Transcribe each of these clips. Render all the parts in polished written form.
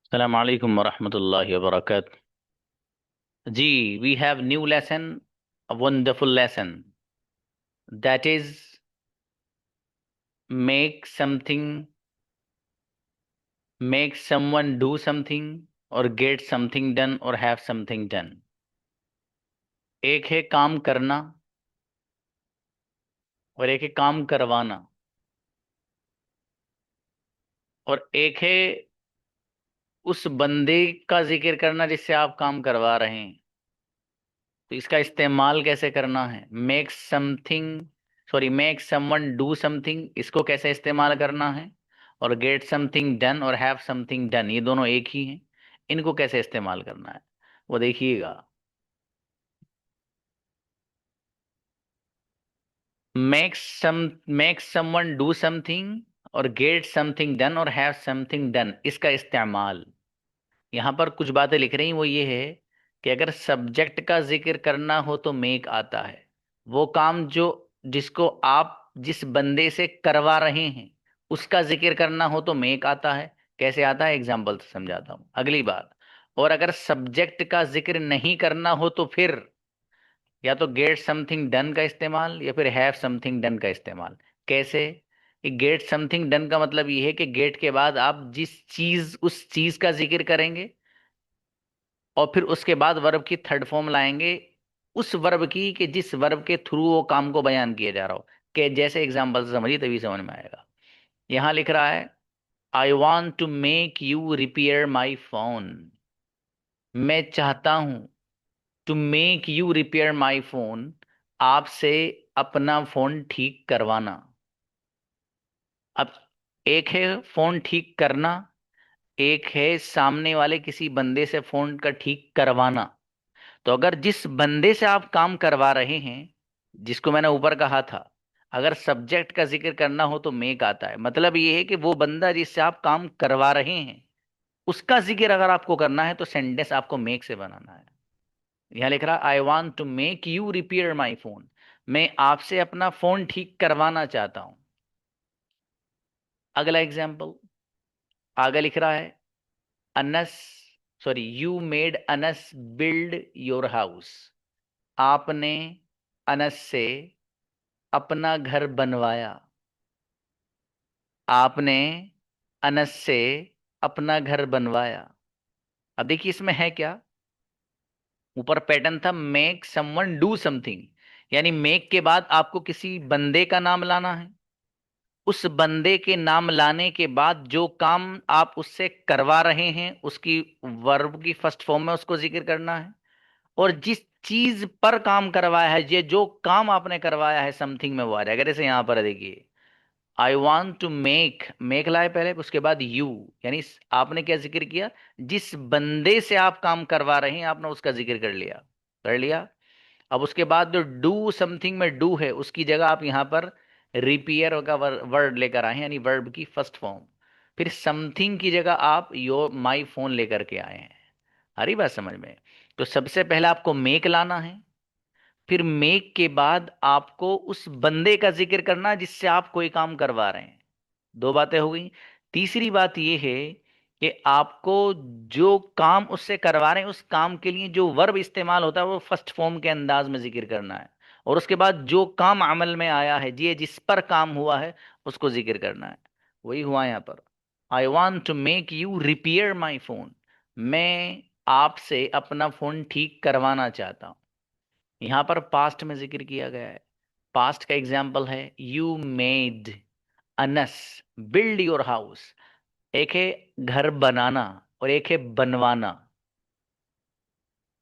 अस्सलाम वालेकुम वरहमतुल्लाहि वबरकातुह। जी, we have new lesson, a wonderful lesson, that is make something, make someone do something और गेट समथिंग डन और हैव समथिंग डन। एक है काम करना और एक है काम करवाना, और एक है उस बंदे का जिक्र करना जिससे आप काम करवा रहे हैं। तो इसका इस्तेमाल कैसे करना है? Make something, sorry, make someone do something, इसको कैसे इस्तेमाल करना है? और गेट समथिंग डन और हैव समथिंग डन, ये दोनों एक ही हैं। इनको कैसे इस्तेमाल करना है वो देखिएगा। मेक समवन डू समथिंग और गेट समथिंग डन और हैव समथिंग डन, इसका इस्तेमाल। यहां पर कुछ बातें लिख रही हैं, वो ये है कि अगर सब्जेक्ट का जिक्र करना हो तो मेक आता है। वो काम जो जिसको आप जिस बंदे से करवा रहे हैं उसका जिक्र करना हो तो मेक आता है। कैसे आता है, एग्जाम्पल से समझाता हूं। अगली बात, और अगर सब्जेक्ट का जिक्र नहीं करना हो तो फिर या तो गेट समथिंग डन का इस्तेमाल या फिर हैव समथिंग डन का इस्तेमाल। कैसे? गेट समथिंग डन का मतलब ये है कि गेट के बाद आप जिस चीज उस चीज का जिक्र करेंगे और फिर उसके बाद वर्ब की थर्ड फॉर्म लाएंगे, उस वर्ब की कि जिस वर्ब के थ्रू वो काम को बयान किया जा रहा हो। कि जैसे एग्जांपल से समझिए तभी समझ में आएगा। यहां लिख रहा है, I want to make you repair my phone. मैं चाहता हूं to make you repair my phone, आपसे अपना फोन ठीक करवाना। अब एक है फोन ठीक करना, एक है सामने वाले किसी बंदे से फोन का ठीक करवाना। तो अगर जिस बंदे से आप काम करवा रहे हैं, जिसको मैंने ऊपर कहा था, अगर सब्जेक्ट का जिक्र करना हो तो मेक आता है। मतलब ये है कि वो बंदा जिससे आप काम करवा रहे हैं उसका जिक्र अगर आपको करना है तो सेंटेंस आपको मेक से बनाना है। यहां लिख रहा है, I want to make you repair my phone. मैं आपसे अपना फोन ठीक करवाना चाहता हूं। अगला एग्जाम्पल आगे लिख रहा है, Anas, sorry, you made Anas build your house. आपने अनस से अपना घर बनवाया। आपने अनस से अपना घर बनवाया। अब देखिए इसमें है क्या, ऊपर पैटर्न था मेक समवन डू समथिंग, यानी मेक के बाद आपको किसी बंदे का नाम लाना है। उस बंदे के नाम लाने के बाद जो काम आप उससे करवा रहे हैं उसकी वर्ब की फर्स्ट फॉर्म में उसको जिक्र करना है। और जिस चीज पर काम करवाया है, ये जो काम आपने करवाया है समथिंग में वो आ जाएगा। जैसे यहां पर देखिए, I want to make, make लाए पहले उसके बाद यू, यानी आपने क्या जिक्र किया, जिस बंदे से आप काम करवा रहे हैं आपने उसका जिक्र कर लिया। कर लिया। अब उसके बाद जो डू समथिंग में डू है उसकी जगह आप यहाँ पर रिपेयर का वर्ड लेकर आए हैं, यानी वर्ब की फर्स्ट फॉर्म। फिर समथिंग की जगह आप योर माई फोन लेकर के आए हैं। आ रही बात समझ में? तो सबसे पहले आपको मेक लाना है, फिर मेक के बाद आपको उस बंदे का जिक्र करना है जिससे आप कोई काम करवा रहे हैं। दो बातें हो गई। तीसरी बात यह है कि आपको जो काम उससे करवा रहे हैं उस काम के लिए जो वर्ब इस्तेमाल होता है वो फर्स्ट फॉर्म के अंदाज में जिक्र करना है। और उसके बाद जो काम अमल में आया है, ये जिस पर काम हुआ है उसको जिक्र करना है। वही हुआ यहाँ पर, I want to make you repair my phone. मैं आपसे अपना फोन ठीक करवाना चाहता हूं। यहां पर पास्ट में जिक्र किया गया है। पास्ट का एग्जाम्पल है, you made Anas build your house. एक है घर बनाना और एक है बनवाना,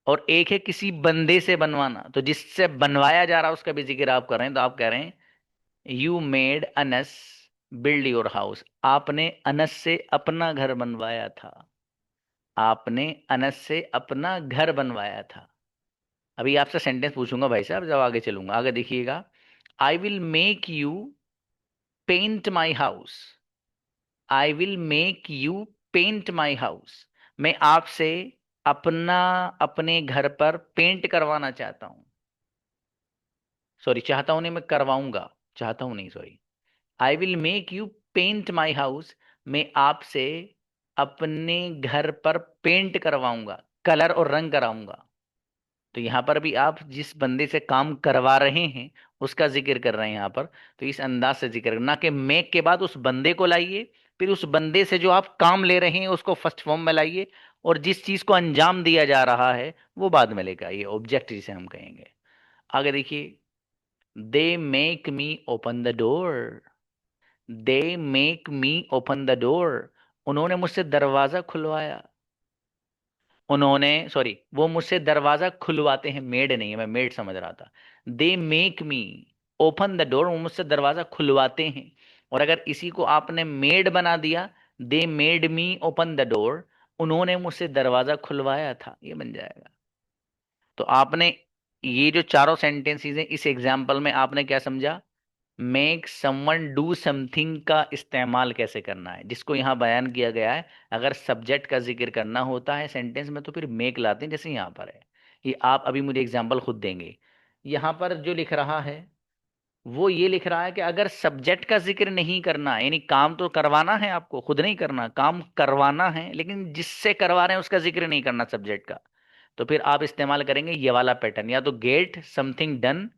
और एक है किसी बंदे से बनवाना। तो जिससे बनवाया जा रहा है उसका भी जिक्र आप कर रहे हैं, तो आप कह रहे हैं you made Anas build your house. आपने अनस से अपना घर बनवाया था। आपने अनस से अपना घर बनवाया था। अभी आपसे सेंटेंस पूछूंगा भाई साहब, जब आगे चलूंगा। आगे देखिएगा, I will make you paint my house. I will make you paint my house. मैं आपसे अपना अपने घर पर पेंट करवाना चाहता हूं। सॉरी, चाहता हूं नहीं, मैं करवाऊंगा। चाहता हूं नहीं, sorry. I will make you paint my house. मैं आपसे अपने घर पर पेंट करवाऊंगा, कलर और रंग कराऊंगा। तो यहाँ पर भी आप जिस बंदे से काम करवा रहे हैं उसका जिक्र कर रहे हैं यहाँ पर। तो इस अंदाज से जिक्र ना कि मेक के बाद उस बंदे को लाइए, फिर उस बंदे से जो आप काम ले रहे हैं उसको फर्स्ट फॉर्म में लाइए, और जिस चीज को अंजाम दिया जा रहा है वो बाद में लेकर आइए, ऑब्जेक्ट जिसे हम कहेंगे। आगे देखिए, they make me open the door. They make me open the door, उन्होंने मुझसे दरवाजा खुलवाया। उन्होंने, सॉरी, वो मुझसे दरवाजा खुलवाते हैं, मेड नहीं है, मैं मेड समझ रहा था। They make me open the door, वो मुझसे दरवाजा खुलवाते हैं। और अगर इसी को आपने मेड बना दिया, they made me open the door, उन्होंने मुझसे दरवाजा खुलवाया था, ये बन जाएगा। तो आपने ये जो चारों सेंटेंसेस हैं इस एग्जाम्पल में आपने क्या समझा, मेक समवन डू समथिंग का इस्तेमाल कैसे करना है, जिसको यहाँ बयान किया गया है। अगर सब्जेक्ट का जिक्र करना होता है सेंटेंस में तो फिर मेक लाते हैं, जैसे यहाँ पर है। ये आप अभी मुझे एग्जाम्पल खुद देंगे। यहाँ पर जो लिख रहा है वो ये लिख रहा है कि अगर सब्जेक्ट का जिक्र नहीं करना है, यानी काम तो करवाना है, आपको खुद नहीं करना, काम करवाना है, लेकिन जिससे करवा रहे हैं उसका जिक्र नहीं करना सब्जेक्ट का, तो फिर आप इस्तेमाल करेंगे ये वाला पैटर्न, या तो gate something done.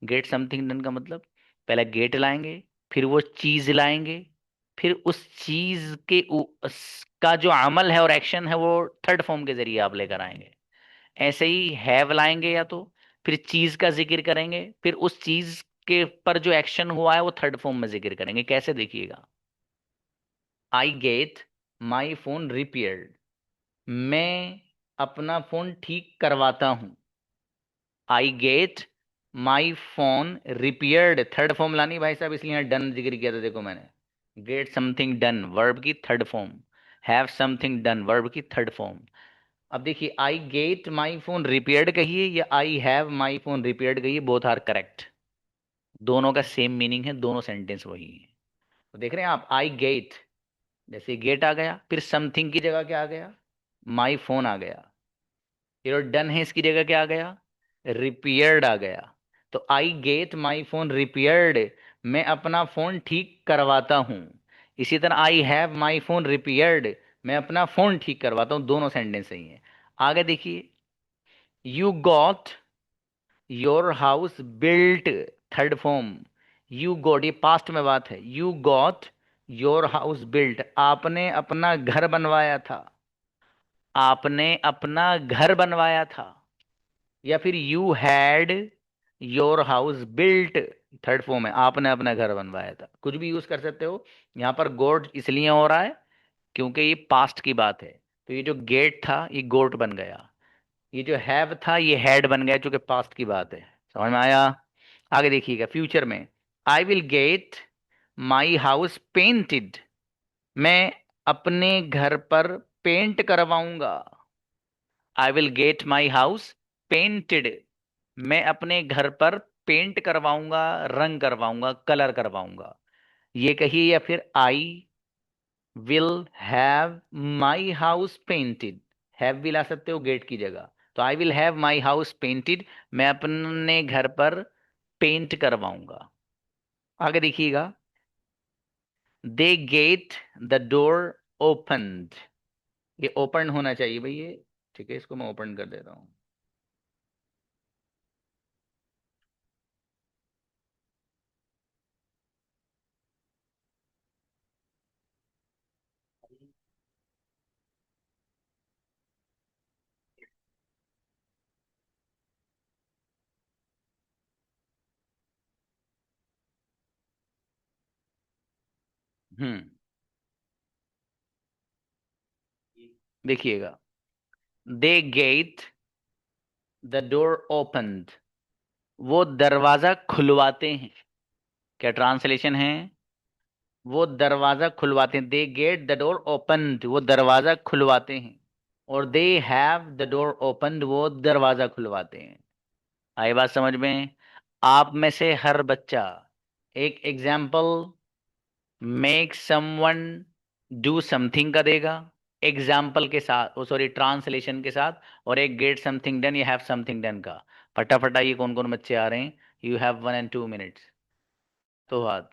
Gate something done का मतलब पहले गेट लाएंगे, फिर वो चीज लाएंगे, फिर उस चीज के का जो अमल है और एक्शन है वो थर्ड फॉर्म के जरिए आप लेकर आएंगे। ऐसे ही हैव लाएंगे, या तो फिर चीज का जिक्र करेंगे, फिर उस चीज के पर जो एक्शन हुआ है वो थर्ड फॉर्म में जिक्र करेंगे। कैसे, देखिएगा, आई गेट माई फोन रिपेयर्ड, मैं अपना फोन ठीक करवाता हूं। आई get my phone repaired, third form लानी भाई साहब, इसलिए डन जिक्र किया था, देखो मैंने गेट समथिंग डन वर्ब की third form, have something done verb की थर्ड फॉर्म। अब देखिए, आई गेट माई फोन रिपेयर्ड कहिए या आई हैव माई फोन रिपेयर्ड कहिए, बोथ आर करेक्ट। दोनों का सेम मीनिंग है, दोनों सेंटेंस वही है। तो देख रहे हैं आप, आई गेट, जैसे गेट आ गया, फिर समथिंग की जगह क्या आ गया, माई फोन आ गया, फिर और डन है इसकी जगह क्या आ गया, रिपेयर्ड आ गया। तो आई गेट माई फोन रिपेयर्ड, मैं अपना फोन ठीक करवाता हूँ। इसी तरह आई हैव माई फोन रिपेयर्ड, मैं अपना फोन ठीक करवाता हूँ, दोनों सेंटेंस सही हैं। आगे देखिए, you got your house built, third form, you got, ये पास्ट में बात है, you got your house built, आपने अपना घर बनवाया था। आपने अपना घर बनवाया था, या फिर you had your house built, third form है, आपने अपना घर बनवाया था, कुछ भी यूज कर सकते हो। यहाँ पर गोट इसलिए हो रहा है क्योंकि ये पास्ट की बात है, तो ये जो गेट था ये गोट बन गया, ये जो हैव था ये हैड बन गया, क्योंकि पास्ट की बात है। समझ में आया? आगे देखिएगा, फ्यूचर में, आई will get my house painted, मैं अपने घर पर पेंट करवाऊंगा। आई will get my house painted, मैं अपने घर पर पेंट करवाऊंगा, रंग करवाऊंगा, कलर करवाऊंगा, ये कहिए। या फिर I will have my house painted, have भी ला सकते हो गेट की जगह। तो I will have my house painted, मैं अपने घर पर पेंट करवाऊंगा। आगे देखिएगा, they get the door opened, ये ओपन होना चाहिए भाई ये, ठीक है, इसको मैं ओपन कर देता हूँ। हम्म, देखिएगा, they get the door opened, वो दरवाजा खुलवाते हैं। क्या ट्रांसलेशन है? वो दरवाजा खुलवाते हैं, they get the door opened, वो दरवाजा खुलवाते हैं। और they have the door opened, वो दरवाजा खुलवाते हैं। आई बात समझ में? आप में से हर बच्चा एक example make someone do something का देगा, एग्जाम्पल के साथ, ओ सॉरी ट्रांसलेशन के साथ, और एक गेट समथिंग डन या हैव समथिंग डन का। फटाफट ये कौन कौन बच्चे आ रहे हैं? You have 1 and 2 minutes। तो बात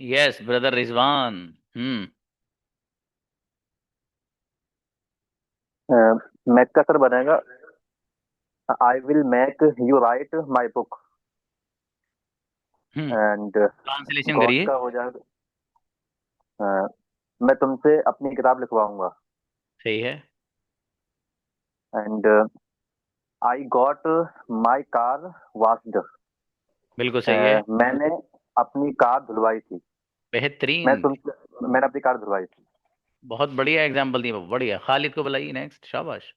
यस ब्रदर रिजवान। हम्म। मैक का सर बनेगा, आई will make you right my book. Hmm. And translation God करिए। का हो जाएगा, अ, मैं तुमसे अपनी किताब लिखवाऊंगा। सही है। And I got my car washed. बिल्कुल सही है। मैंने अपनी कार धुलवाई थी। बेहतरीन। मैंने अपनी कार धुलवाई थी। बहुत बढ़िया एग्जाम्पल दिया बाबू, बढ़िया। खालिद को बुलाइए नेक्स्ट, शाबाश।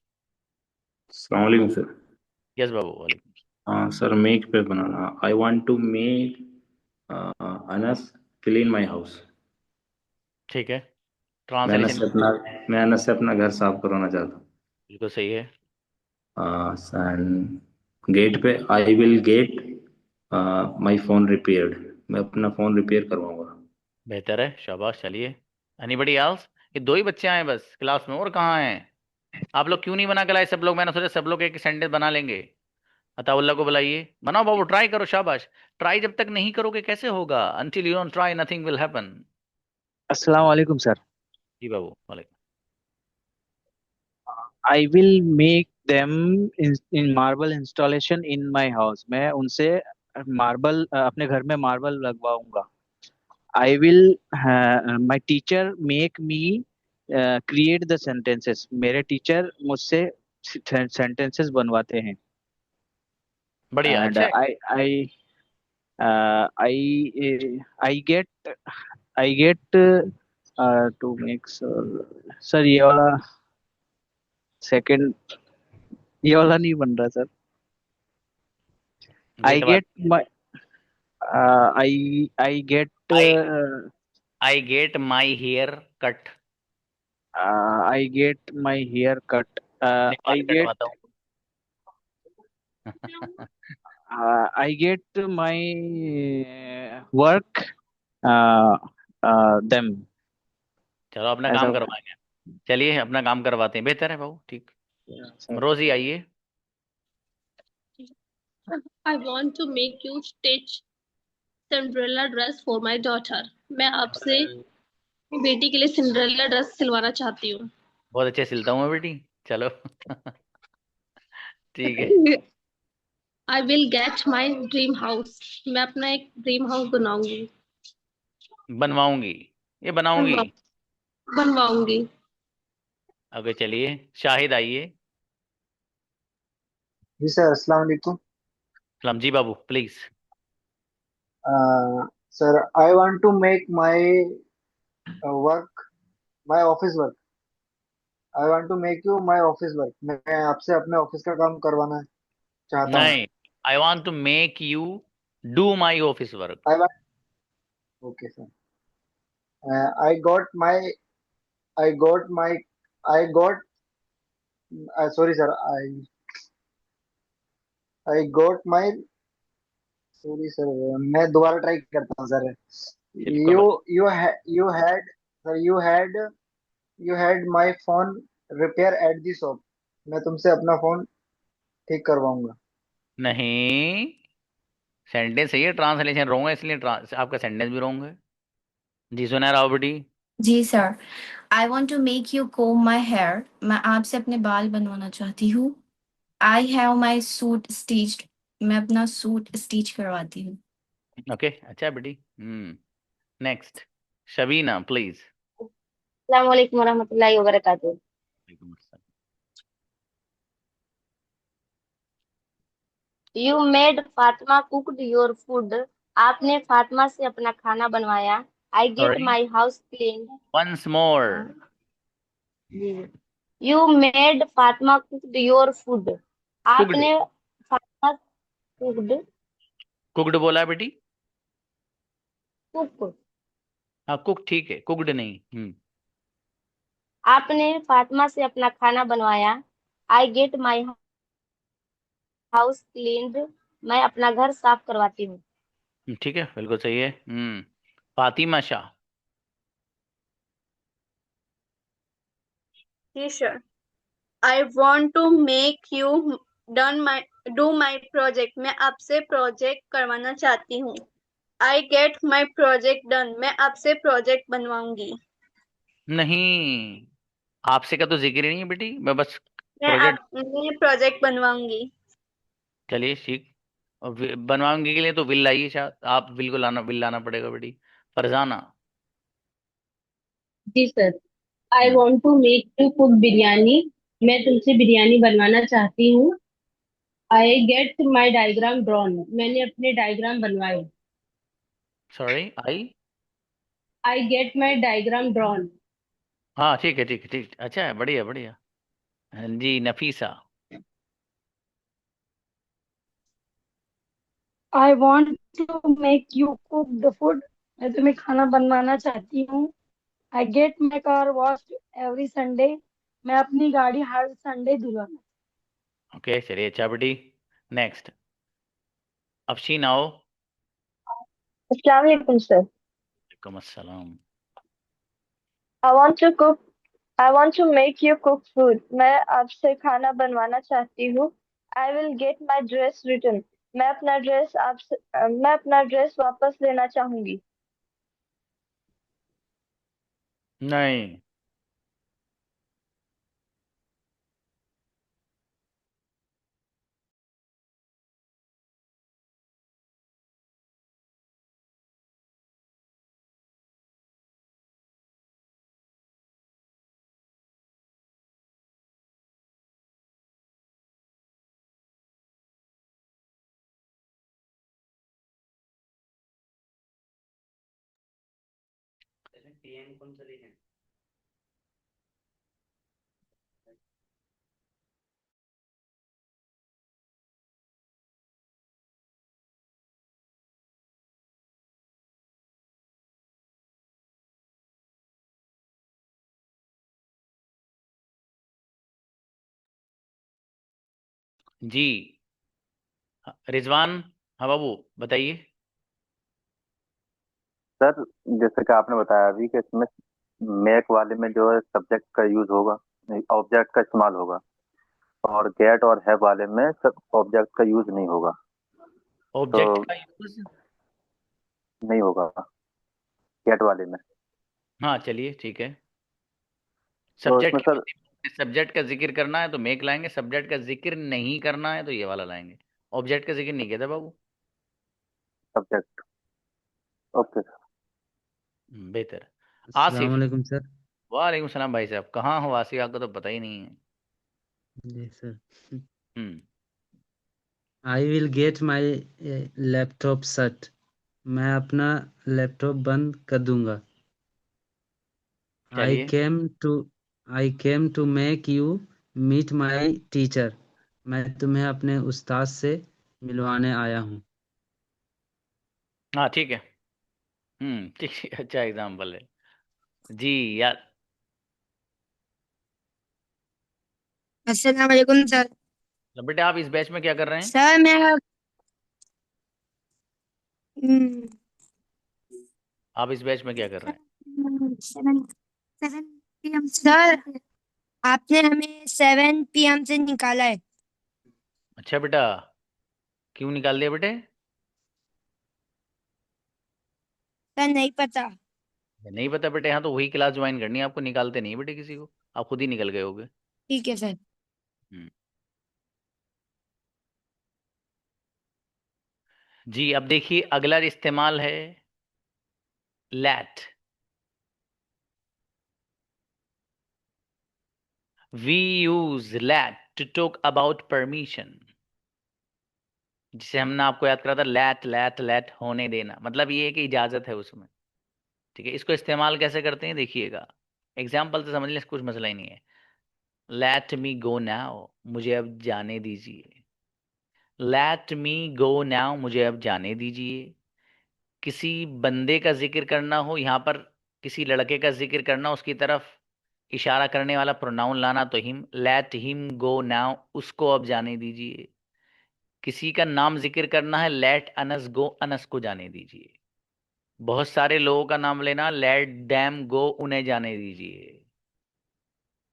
अस्सलाम वालेकुम सर। यस बाबू, वालेकुम। हाँ सर, मेक पे बनाना। I want to make Anas clean my house. ठीक है। मैं अनस ट्रांसलेशन। से अपना मैं अनस से अपना घर साफ करवाना चाहता बिल्कुल सही है। हूँ। गेट पे आई will gate my phone repaired. मैं अपना फोन रिपेयर करवाऊंगा। बेहतर है, शाबाश। चलिए, एनीबडी एल्स? ये दो ही बच्चे आए बस क्लास में, और कहाँ हैं? आप लोग क्यों नहीं बना के लाए सब लोग? मैंने सोचा सब लोग एक सेंटेंस बना लेंगे। अताउल्ला को बुलाइए, बनाओ बाबू, ट्राई करो, शाबाश। ट्राई जब तक नहीं करोगे कैसे होगा? Until you don't try nothing will happen. अस्सलाम वालेकुम सर। जी बाबू, वालेकुम। I will make them in marble installation in my house. मैं उनसे मार्बल अपने घर में मार्बल लगवाऊंगा। I will my teacher make me create the sentences. मेरे टीचर मुझसे सेंटेंसेस बनवाते हैं। बढ़िया, एंड अच्छा है। I get I get to make sir ये वाला सेकंड, ये वाला नहीं बन रहा सर। I गेट get वाला। my I get I I get my hair cut. I get my hair cut. निकाल I के get कटवाता हूँ। I get my work uh, them चलो अपना ऐसा काम कुछ। करवाएंगे। चलिए अपना काम करवाते हैं, बेहतर है बाबू, ठीक। सर रोजी आइए। I want to make you stitch Cinderella dress for my daughter. मैं आपसे बेटी के लिए सिंड्रेला ड्रेस सिलवाना चाहती हूँ। बहुत अच्छे सिलता हूँ मैं बेटी, चलो। ठीक है। I will get my dream house. मैं अपना एक ड्रीम हाउस बनाऊंगी। बनवाऊंगी, ये बनाऊंगी। बनवा बनवाऊंगी। ओके, चलिए शाहिद आइए। जी सर, अस्सलाम वालेकुम। सलाम जी बाबू, please. Sir, I want to make my work, my office work. I want to make you my office work. मैं आपसे अपने ऑफिस का काम करवाना चाहता हूँ। नहीं, I want to make you do my office work. I want, okay sir. I got my I got my I got sorry sir, I I got my sorry sir, मैं दोबारा ट्राई करता हूँ सर। चलिए कोई you बात। You had sir, you had my phone repair at the shop. मैं तुमसे अपना फोन ठीक करवाऊंगा। नहीं, सेंटेंस सही है, ट्रांसलेशन रॉन्ग है, इसलिए आपका सेंटेंस भी रॉन्ग है। जी सुना राव बेटी। जी sir. I want to make you comb my hair. मैं आपसे अपने बाल बनवाना चाहती हूँ। I have my suit stitched. मैं अपना सूट स्टिच करवाती हूँ। ओके, अच्छा है बेटी। Next, Shabina please. अस्सलाम वालेकुम वरहमतुल्लाहि वबरकातुहू। You made Fatima cooked your food. आपने फातिमा से अपना खाना बनवाया। I get sorry, my house clean. Once more. You made Fatima cooked your food. Cooked. आपने फातिमा कुकड कुकड बोला है बेटी। कुक हाँ कुक ठीक है, कुकड नहीं। आपने फातिमा से अपना खाना बनवाया। I get my house cleaned. मैं अपना घर साफ करवाती हूँ। ठीक है, बिल्कुल सही है। फातिमा शाह। जी sir. I want to make you do my project. मैं आपसे प्रोजेक्ट करवाना चाहती हूँ। I get my project done, मैं आपसे प्रोजेक्ट बनवाऊंगी। नहीं, आपसे का तो जिक्र ही नहीं है बेटी, मैं बस प्रोजेक्ट। मैं प्रोजेक्ट बनवाऊंगी। चलिए ठीक। और बनवाएंगे के लिए तो विल लाइए, शायद आप विल को लाना, विल लाना पड़ेगा बेटी। फरजाना। जी sir. I hmm. Want to make you cook biryani, मैं तुमसे बिरयानी बनवाना चाहती हूँ। I get my diagram drawn, मैंने अपने डायग्राम बनवाए। Sorry, I. I get my diagram drawn. हाँ ठीक है, ठीक है, ठीक, अच्छा है, बढ़िया बढ़िया। हाँ जी, Nafisa. I want to make you cook the food, मैं तुम्हें खाना बनवाना चाहती हूँ। I get my car wash every Sunday, मैं अपनी गाड़ी हर संडे धुलवाना। ओके, चलिए, अच्छा बेटी। नेक्स्ट। अफशीन आओ। अस्सलाम वालेकुम सर। वालेकुम अस्सलाम। I want to cook I want to make you cook food, मैं आपसे खाना बनवाना चाहती हूँ। I will get my dress return, मैं अपना ड्रेस वापस लेना चाहूंगी। नहीं। जी। हाँ, रिजवान। हाँ बाबू, बताइए। सर, जैसे कि आपने बताया अभी कि इसमें मेक वाले में जो है सब्जेक्ट का यूज होगा, ऑब्जेक्ट का इस्तेमाल होगा, और गेट और हैव वाले में सब ऑब्जेक्ट का यूज नहीं होगा। ऑब्जेक्ट तो का यूज। नहीं होगा गेट वाले में। हाँ चलिए, ठीक है। तो इसमें सब्जेक्ट, सर सब्जेक्ट का जिक्र करना है तो मेक लाएंगे, सब्जेक्ट का जिक्र नहीं करना है तो ये वाला लाएंगे। ऑब्जेक्ट का जिक्र नहीं किया था बाबू। सब्जेक्ट। ओके। बेहतर। अस्सलाम आसिफ। वालेकुम सर। वालेकुम सलाम भाई साहब, कहाँ हो आसिफ, आपको तो पता ही नहीं है। जी sir. Hmm. I will get my laptop shut, मैं अपना लैपटॉप बंद कर दूंगा। आई चलिए। Came to I came to make you meet my teacher, मैं तुम्हें अपने उस्ताद से मिलवाने आया हूँ। हाँ ठीक है। ठीक है, अच्छा एग्जाम्पल है। जी यार। अस्सलाम वालेकुम सर। बेटा, आप इस बैच में क्या कर रहे हैं? सर मैं हम्म, आप इस बैच में क्या कर रहे हैं? सेवन सेवन पीएम सर, आपने हमें 7 PM से निकाला है। अच्छा बेटा, क्यों निकाल दिया बेटे? सर नहीं पता। नहीं पता बेटे, हाँ तो वही क्लास ज्वाइन करनी है आपको, निकालते नहीं बेटे किसी को। आप खुद ही निकल गए होगे। ठीक है सर। हम्म। जी, अब देखिए अगला इस्तेमाल है let. We use let to talk about permission, जिसे हमने आपको याद करा था, लैट लैट लैट होने देना, मतलब ये है कि इजाजत है उसमें। ठीक है, इसको इस्तेमाल कैसे करते हैं देखिएगा। एग्जाम्पल से समझ लें, कुछ मसला ही नहीं है। लेट मी गो नाउ, मुझे अब जाने दीजिए। लेट मी गो नाउ, मुझे अब जाने दीजिए। किसी बंदे का जिक्र करना हो यहाँ पर, किसी लड़के का जिक्र करना, उसकी तरफ इशारा करने वाला प्रोनाउन लाना, तो him, let him go now, उसको अब जाने दीजिए। किसी का नाम जिक्र करना है, लेट अनस गो, अनस को जाने दीजिए। बहुत सारे लोगों का नाम लेना, लेट डैम गो, उन्हें जाने दीजिए।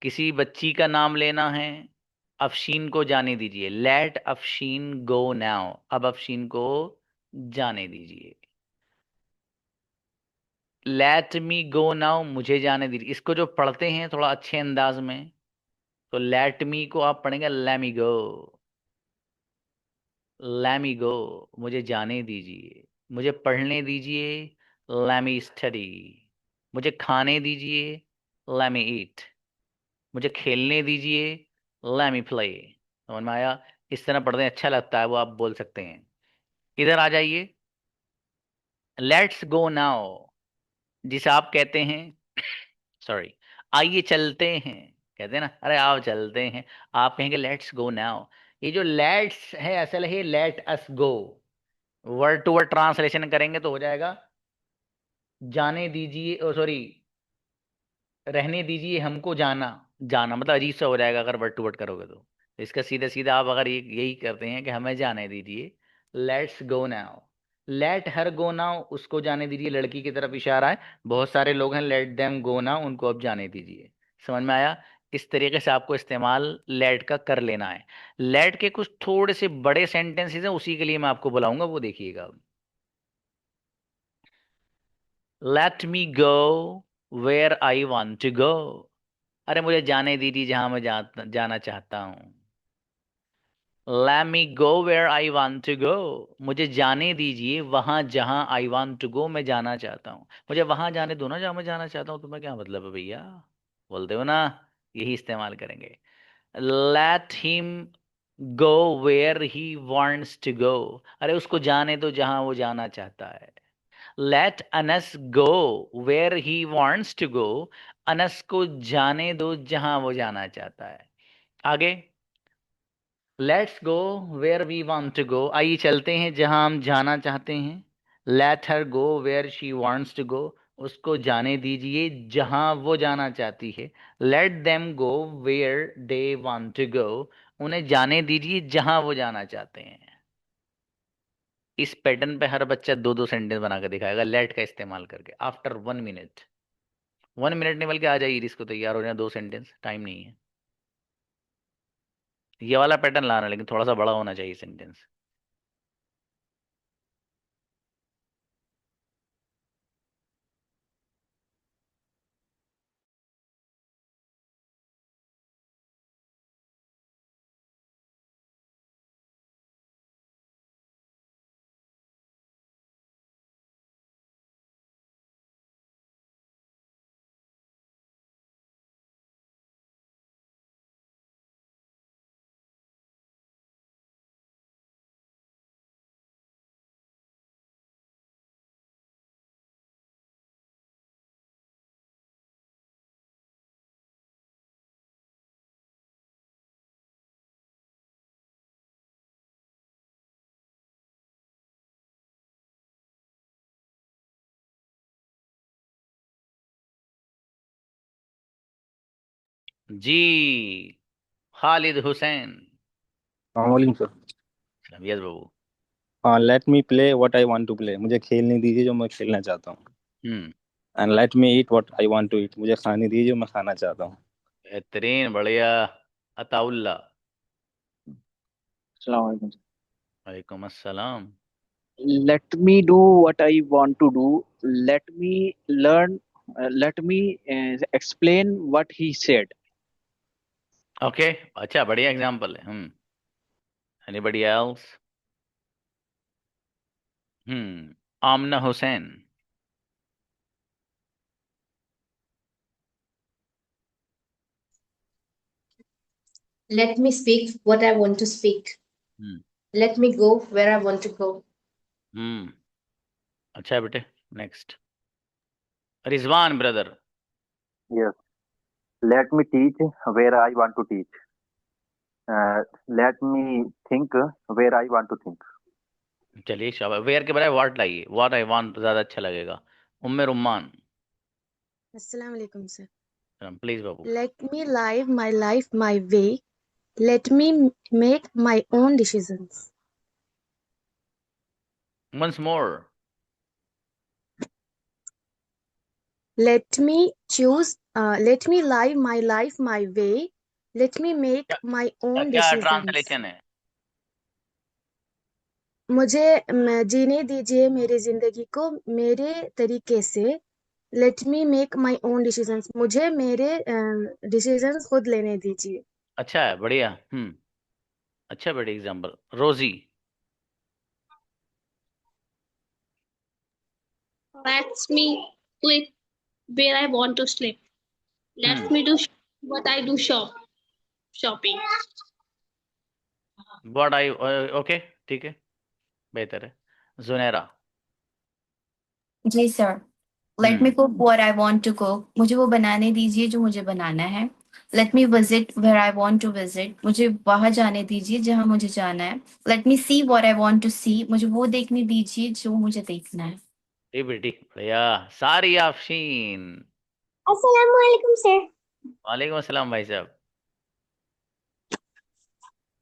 किसी बच्ची का नाम लेना है, अफशीन को जाने दीजिए, लेट अफशीन गो नाउ, अब अफशीन को जाने दीजिए। लेट मी गो नाउ, मुझे जाने दीजिए। इसको जो पढ़ते हैं थोड़ा अच्छे अंदाज में, तो लेट मी को आप पढ़ेंगे लेमी गो, लेमी गो, मुझे जाने दीजिए। मुझे पढ़ने दीजिए, लेमी स्टडी। मुझे खाने दीजिए, लेमी ईट। मुझे खेलने दीजिए, लेमी प्ले। समझ में आया? इस तरह पढ़ने अच्छा लगता है, वो आप बोल सकते हैं। इधर आ जाइए, लेट्स गो नाउ, जिसे आप कहते हैं, सॉरी, आइए चलते हैं, कहते हैं ना, अरे आओ चलते हैं, आप कहेंगे लेट्स गो नाउ। ये जो लेट्स है असल है let us go, word to word translation करेंगे तो हो जाएगा जाने दीजिए, ओ सॉरी, रहने दीजिए हमको जाना। जाना मतलब अजीब सा हो जाएगा अगर वर्ड टू वर्ड करोगे तो। इसका सीधा सीधा आप अगर ये यही करते हैं कि हमें जाने दीजिए, let's go now. Late her go now, उसको जाने दीजिए, लड़की की तरफ इशारा है। बहुत सारे लोग हैं, लेट देम गो नाउ, उनको अब जाने दीजिए। समझ में आया? इस तरीके से आपको इस्तेमाल लेट का कर लेना है। लेट के कुछ थोड़े से बड़े सेंटेंसेस हैं, उसी के लिए मैं आपको बुलाऊंगा, वो देखिएगा। Let me go where I want to go, अरे मुझे जाने दीजिए जहां मैं जाना चाहता हूँ। Let me go where I want to go, मुझे जाने दीजिए वहां जहां I want to go, मैं जाना चाहता हूँ। मुझे वहां जाने दो ना जहां मैं जाना चाहता हूँ, तुम्हें क्या मतलब है भैया? बोलते हो ना, यही इस्तेमाल करेंगे। Let him go where he wants to go, अरे उसको जाने दो जहां वो जाना चाहता है। Let Anas go where he wants to go, Anas को जाने दो जहां वो जाना चाहता है। आगे, let's go where we want to go, आइए चलते हैं जहां हम जाना चाहते हैं। Let her go where she wants to go, उसको जाने दीजिए जहां वो जाना चाहती है। Let them go where they want to go, उन्हें जाने दीजिए जहां वो जाना चाहते हैं। इस पैटर्न पे हर बच्चा दो दो सेंटेंस बना के दिखाएगा लेट का इस्तेमाल करके, आफ्टर 1 मिनट। 1 मिनट नहीं बल्कि आ जाइए, इसको तैयार हो जाए, दो सेंटेंस, टाइम नहीं है। ये वाला पैटर्न लाना, लेकिन थोड़ा सा बड़ा होना चाहिए सेंटेंस। जी, खालिद हुसैन। वालेकुम सर। यस बाबू। हाँ, let me play what I want to play, मुझे खेलने दीजिए जो मैं खेलना चाहता हूँ। Hmm, and let me eat what I want to eat, मुझे खाने दीजिए जो मैं खाना चाहता हूँ। बेहतरीन, बढ़िया। अताउल्ला। अस्सलाम वालेकुम। वालेकुम अस्सलाम। Let me do what I want to do. Let me learn. Let me explain what he said. Okay, अच्छा, बढ़िया एग्जांपल है। Anybody else? Amna Hussain. Let me speak what I want to speak. Hmm Let me go where I want to go. Hmm अच्छा है बेटे। Next, Rizwan brother. Yes. Let me teach where I want to teach. Let me think where I want to think. चलिए शाबाश, where के बजाय what लाइए, what I want ज्यादा अच्छा लगेगा। उम्मे रुम्मान। अस्सलाम वालेकुम sir. Please Babu. Let me live my life my way. Let me make my own decisions. Once more. Let me choose. Let me live my life my way. Let me make my क्या own क्या decisions. Translation है? मुझे जीने दीजिए मेरी जिंदगी को मेरे तरीके से। Let me make my own decisions. मुझे मेरे डिसीजंस खुद लेने दीजिए. अच्छा है, बढ़िया। अच्छा, बड़ी एग्जाम्पल। रोजी। Lets me sleep where I want to sleep. Lets hmm me do what I do shopping. What I okay, ठीक है, बेहतर है। जुनैरा। जी sir. Let me hmm cook what I want to cook, मुझे वो बनाने दीजिए जो मुझे बनाना है। Let me visit where I want to visit, मुझे वहां जाने दीजिए जहां मुझे जाना है। Let me see what I want to see, मुझे वो देखने दीजिए जो मुझे देखना है। ए बेटी, बढ़िया। सारी आफशीन। Assalamualaikum, sir. वालेकुम अस्सलाम भाई साहब।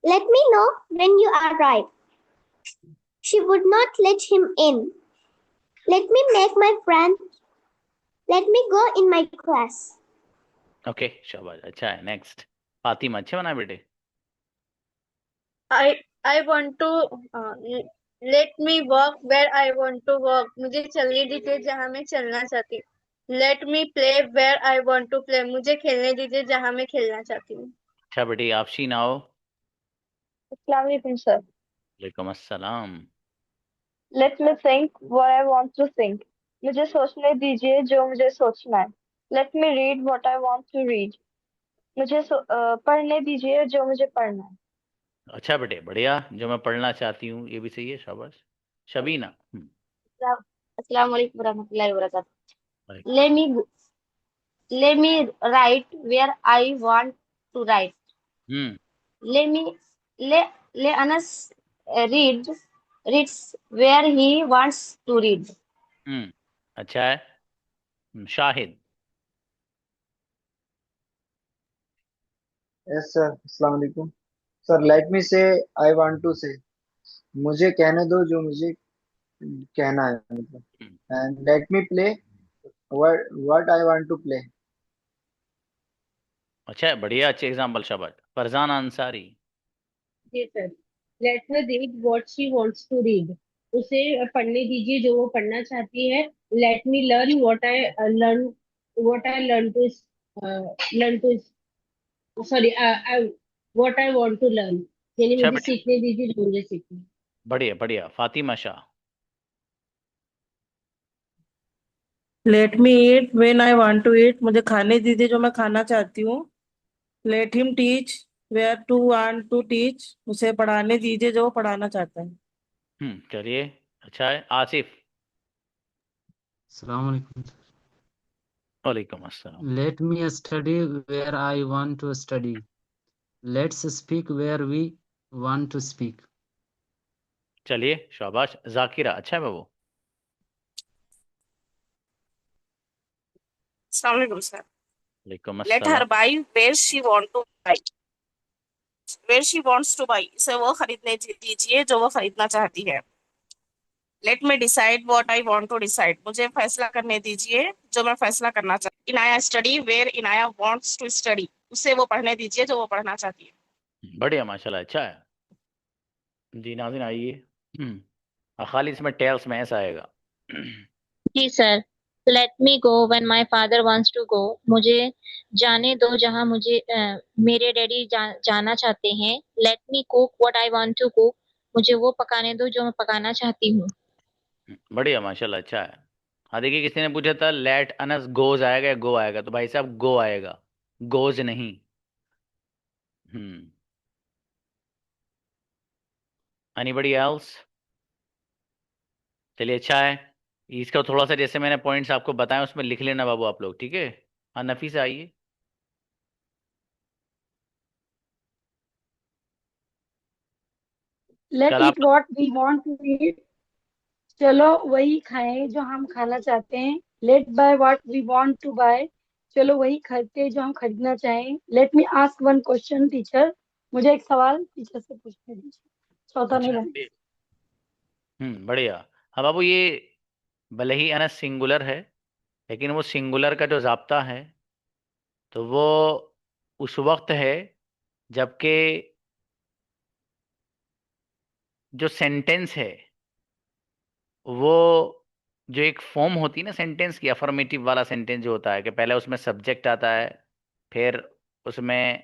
Let me know when you arrive. She would not let him in. Let me make my friend. Let me go in my class. Okay, शाबाश, अच्छा है। नेक्स्ट। फातिमा, अच्छे बना बेटे। I want to let me walk where I want to walk. मुझे चलने दीजिए जहाँ मैं चलना चाहती हूँ. Let me play where I want to play. मुझे खेलने दीजिए जहाँ मैं खेलना चाहती हूँ. अच्छा बेटी, आफशीन आओ। अस्सलाम वालेकुम सर। वालेकुम अस्सलाम। Let me think what I want to think, मुझे सोचने दीजिए जो मुझे सोचना है। Let me read what I want to read, मुझे पढ़ने दीजिए जो मुझे पढ़ना है। अच्छा बेटे, बढ़िया, जो मैं पढ़ना चाहती हूँ, ये भी सही है, शाबाश। शबीना। अस्सलाम वालेकुम warahmatullahi wabarakatuh. वालेकुम Let me let me write where I want to write. Hmm Let me let Anas reads where he wants to read. अच्छा है। शाहिद। यस सर, अस्सलाम वालेकुम सर। लेट मी से आई वांट टू से, मुझे कहने दो जो मुझे कहना है, मतलब। And let me play what I want to play. अच्छा है, बढ़िया, अच्छे एग्जाम्पल, शाबाश। फरजान अंसारी। जी sir. Let me read what she wants to read, उसे पढ़ने दीजिए जो वो पढ़ना चाहती है। Let me learn what I learn to learn to sorry what I want to learn, यानी अच्छा मुझे बेटे, सीखने दीजिए जो मुझे सीखना है। बढ़िया बढ़िया। Fatima Shah. Let me eat when I want to eat, मुझे खाने दीजिए जो मैं खाना चाहती हूँ। Let him teach where to want to teach, उसे पढ़ाने दीजिए जो वो पढ़ाना चाहता है। चलिए, अच्छा है। आसिफ। अस्सलाम वालेकुम। वालेकुम अस्सलाम। Let me study where I want to study. Let's speak where we want to speak. चलिए, शाबाश। जाकिरा, अच्छा है बाबू। Assalamualaikum, sir. वालेकुम Let her अस्सलाम। buy where she want to buy. Where she wants to buy. इसे वो खरीदने दीजिए जो वो खरीदना चाहती है. Let me decide what I want to decide. मुझे फैसला करने दीजिए जो मैं फैसला करना चाहती हूँ. Inaya study where Inaya wants to study. उसे वो पढ़ने दीजिए जो वो पढ़ना चाहती है. बढ़िया, माशाल्लाह, अच्छा है जी। नाज़रीन, आइए। खाली इसमें टेल्स में ऐसा आएगा। जी sir. Let me go when my father wants to go, मुझे जाने दो जहां मुझे मेरे डैडी जाना चाहते हैं। Let me cook what I want to cook, मुझे वो पकाने दो जो मैं पकाना चाहती हूँ। बढ़िया, माशाल्लाह, अच्छा है। हाँ, देखिए, किसी ने पूछा था लेट अनस गोज आएगा या गो आएगा, तो भाई साहब गो आएगा, गोज नहीं। हम्म एनीबडी एल्स? चलिए, अच्छा है। इसका थोड़ा सा, जैसे मैंने पॉइंट्स आपको बताए, उसमें लिख लेना बाबू आप लोग, ठीक है। हाँ, नफी से आइए। लेट चल आप। Eat what we want to eat, चलो वही खाएं जो हम खाना चाहते हैं। Let buy what we want to buy, चलो वही खरीदते हैं जो हम खरीदना चाहें। Let me ask one question teacher, मुझे एक सवाल टीचर से पूछने दीजिए। चौथा नहीं अच्छा, बने। बढ़िया। हाँ बाबू, ये भले ही अनस सिंगुलर है, लेकिन वो सिंगुलर का जो जाब्ता है, तो वो उस वक्त है जबकि जो सेंटेंस है वो जो एक फॉर्म होती है ना सेंटेंस की, अफर्मेटिव वाला सेंटेंस जो होता है कि पहले उसमें सब्जेक्ट आता है, फिर उसमें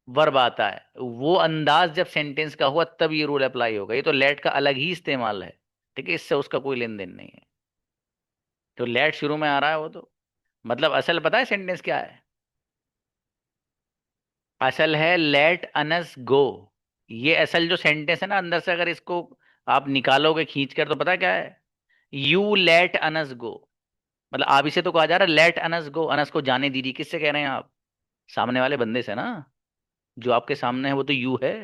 वर्ब आता है, वो अंदाज जब सेंटेंस का हुआ तब ये रूल अप्लाई होगा। ये तो लेट का अलग ही इस्तेमाल है, ठीक है, इससे उसका कोई लेन देन नहीं है। तो लेट शुरू में आ रहा है वो तो, मतलब असल पता है सेंटेंस क्या है? असल है लेट अनस गो। ये असल जो सेंटेंस है ना, अंदर से अगर इसको आप निकालोगे खींच कर, तो पता क्या है? यू लेट अनस गो। मतलब आप इसे तो कहा जा रहा है लेट अनस गो, अनस को जाने दीजिए। किससे कह रहे हैं आप? सामने वाले बंदे से ना, जो आपके सामने है वो तो यू है।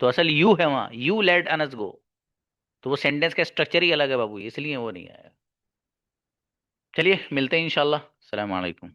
तो असल यू है वहां, यू लेट अनस गो। तो वो सेंटेंस का स्ट्रक्चर ही अलग है बाबू, इसलिए वो नहीं आया। चलिए मिलते हैं इंशाल्लाह। अस्सलाम वालेकुम।